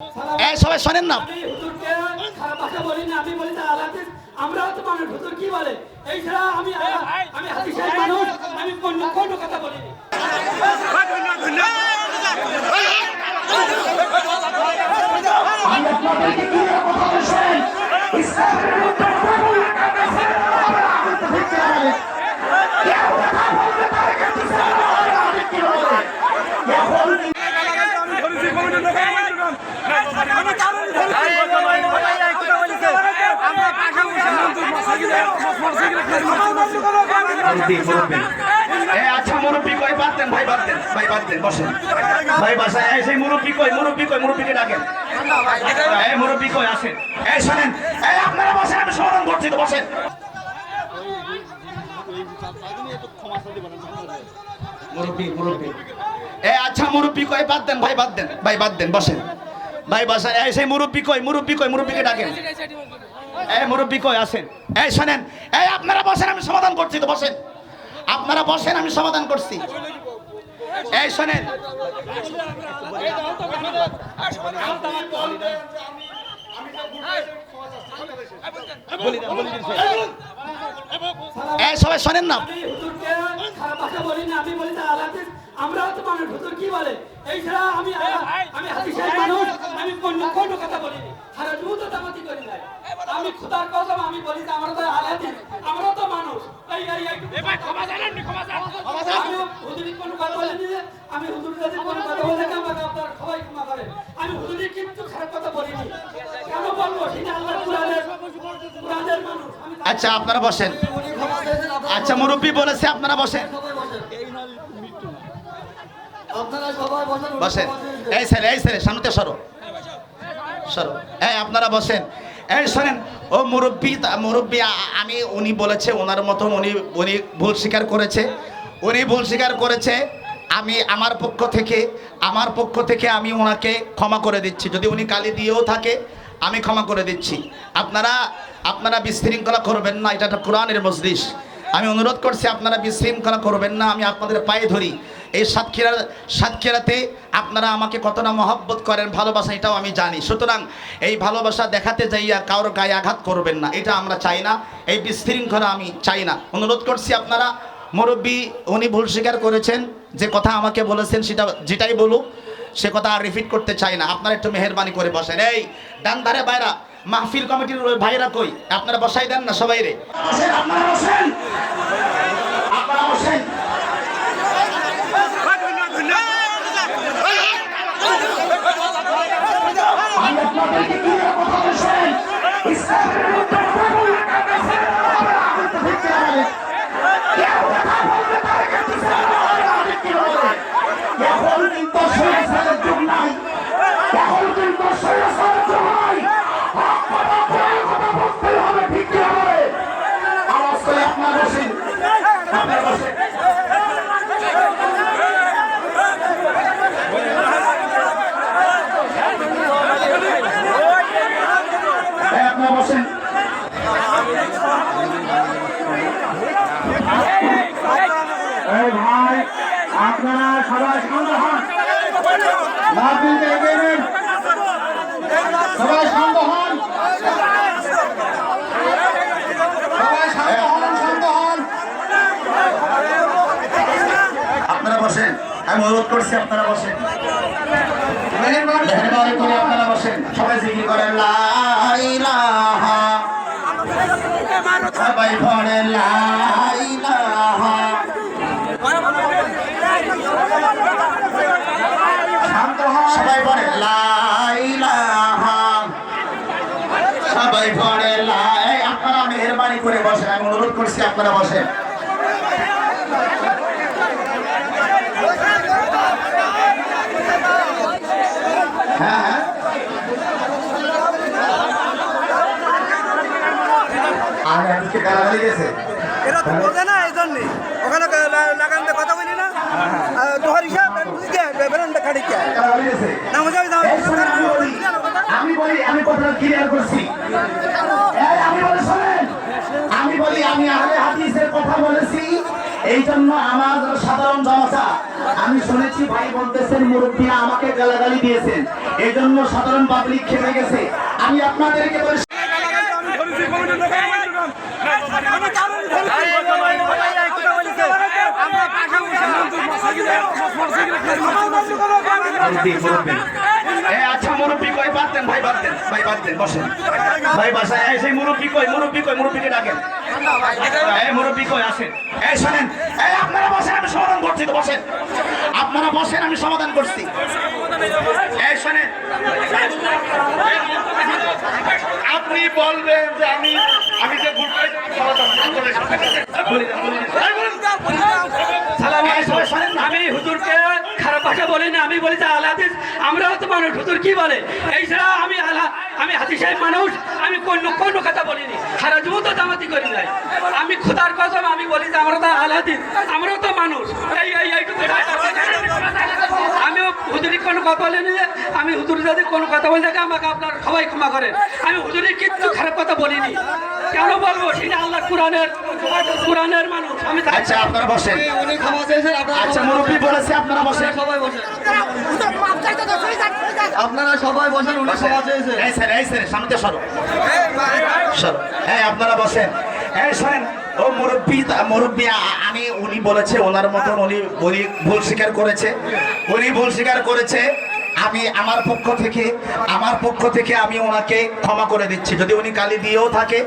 এই সবাই শোনেন না। আমি হুজুরকে খারাপ ভাষা বলি না, আমি বলি তার হাদিস। আমরাও তো মানুষ, হুজুর কি বলে এই ছাড়া আমি হাদিসের মানুষ, আমি কোনো কথা বলিনি। আচ্ছা মুরব্বী কই বাদ দেন ভাই, বাদ দেন ভাই, বাদ দেন, বসেন ভাই। বাসায় সেই মুরব্বী কই, মুরব্বীকে ডাকেন। এই মুরব্বী কই, আসেন। এই শোনেন, এই আপনারা বসেন, আমি সমাধান করছি তো, বসেন। মুরব্বী আচ্ছা মুরব্বী কই বাদ দেন ভাই, বাদ দেন ভাই, বাদ দেন, বসেন ভাই। বাসায় এই সেই মুরব্বী কই, মুরব্বীকে ডাকেন। এই মুরব্বী কই, আসেন। এই শোনেন, এই আপনারা বসেন, আমি সমাধান করছি তো, বসেন। আপনারা বসেন, আমি সমাধান করছি। এই শোনেন, এই সবাই শোনেন না। আমি হুজুরকে খারাপ ভাষা বলি না, আমি বলি তার হাদিস। আমরাও তো মানুষ, হুজুর কি বলে এই ছাড়া আমি হাদিসের মানুষ, আমি কোনো কথা বলিনি। সারা জীবন তো দামাতি করি নাই। আমি খোদার কসম, আমি বলি যে আমরা তো হাদিস, আমরা তো মানুষ। আমি হুজুরি কোনো কথা বলিনি যে আমি হুজুর যদি কোনো কথা বলে আমাকে আপনারা সবাই ক্ষমা করেন। আমি হুজুরি কিন্তু খারাপ কথা বলিনি। কেন বলবো? সেটা আল্লাহ কোরআনের মানুষ। আচ্ছা আপনারা বসেন। আচ্ছা মুরব্বী বলেছে, আপনারা বসেন, বসেন। এই ছেলে সামনে সরো। এই আপনারা বসেন। এই শোনেন, ও মুরব্বী আমি উনি বলেছে ওনার মতন উনি ভুল স্বীকার করেছে। আমি আমার পক্ষ থেকে আমি ওনাকে ক্ষমা করে দিচ্ছি। যদি উনি গালি দিয়েও থাকে আমি ক্ষমা করে দিচ্ছি। আপনারা বিশৃঙ্খলা করবেন না, এটা একটা কোরআনের মজলিস। আমি অনুরোধ করছি আপনারা বিশৃঙ্খলা করবেন না। আমি আপনাদের পায়ে ধরি। এই সাতক্ষীরাতে আপনারা আমাকে কতটা মহব্বত করেন, ভালোবাসা, এটাও আমি জানি। সুতরাং এই ভালোবাসা দেখাতে যাইয়া কারোর গায়ে আঘাত করবেন না, এটা আমরা চাই না। এই বিশৃঙ্খলা আমি চাই না। অনুরোধ করছি আপনারা, মুরব্বী উনি ভুল স্বীকার করেছেন, যে কথা আমাকে বলেছেন যেটাই বলুক, সে কথা আর রিপিট করতে চাই না। আপনারা একটু মেহেরবানি করে বসেন। এই ডান ধারে বাইরা মাহফিল কমিটির ভাইরা কই, আপনারা বসাই দেন না সবাই রে। আপনারা বসেন। ভাই আপনারা সবাই শান্ত হন, সবাই শান্ত হন, আপনারা বসেন। আমি অনুরোধ করছি আপনারা বসেন, মেহেরবানি করে আপনারা বসেন। সবাই জিকির করেন লা ইলাহা, সবাই পড়েন লা ইলাহা। সবাই পড়েন লা ইলাহা, সবাই পড়েন লা। আপনারা মেহেরবানি করে বসেন, আমি অনুরোধ করছি আপনারা বসেন। হ্যাঁ আজকে গালাগালি গেছে, এরা তো বোঝে না, এই জন্যে ওখানে লাগানতে কথা বলি না। তোহার হিসাব বেরোনটা খাটি কে গালাগালি গেছে। আমি কথা ক্লিয়ার করছি। আমি আহলে হাদিসের কথা বলেছি, এই জন্য আমার সাধারণ জনতা আমি শুনেছি ভাই বলতেছেন মুরব্বীরা আমাকে গালাগালি দিয়েছেন, এই জন্য সাধারণ পাবলিক খেপে গেছে। আমি আপনাদেরকে বলছি আচ্ছা মুরব্বী কই বাদ দেন ভাই, বাদ দেন ভাই, বাদ দেন, বসেন ভাই বাসায়। এই সেই মুরব্বী কই, মুরব্বীকে ডাকেন। এই মুরব্বী কই আসেন। এই শুনেন, এই আপনারা বসেন, আমি সমাধান করছি তো, বসেন আপনারা বসেন, আমি সমাধান করছি। এই শুনেন, আপনি বলবেন যে আমি যে ভুল করেছি আমি হুজুরকে খারাপ ভাষা বলি না, আমি বলি যে আল হাদিস আমরাও তো মানুষ, হুজুর কি বলে এই ছাড়া আমি হাদিস সাহেব মানুষ, আমি কোন কথা বলিনি, সারা জীবন তো জামাতি করি নাই। আমি খোদার কসম আমি বলি যে আমরা তো আল হাদিস, আমরাও তো মানুষ। এইটুকু আমিও হুজুরি কোনো কথা বলিনি, আমি হুজুর যদি কোনো কথা বলে থাকে আমাকে আপনার সবাই ক্ষমা করেন। আমি হুজুরি কিচ্ছু খারাপ কথা বলিনি, কেন বলবো, সেটা আল্লাহ কোরআনের মানুষ। আমি আচ্ছা আপনারা বসেন। আচ্ছা মুরব্বী বলেছে আপনারা বসেন, সবাই বসে, আপনারা সবাই বসেন, উনি ক্ষমা চেয়েছে। এই স্যার সামনে সরো, সরো। হ্যাঁ আপনারা বসেন। এই শোনেন, ও মুরব্বী আমি উনি বলেছে ওনার মতন উনি ভুল স্বীকার করেছে, আমি আমার পক্ষ থেকে আমি ওনাকে ক্ষমা করে দিচ্ছি। যদি উনি গালি দিয়েও থাকে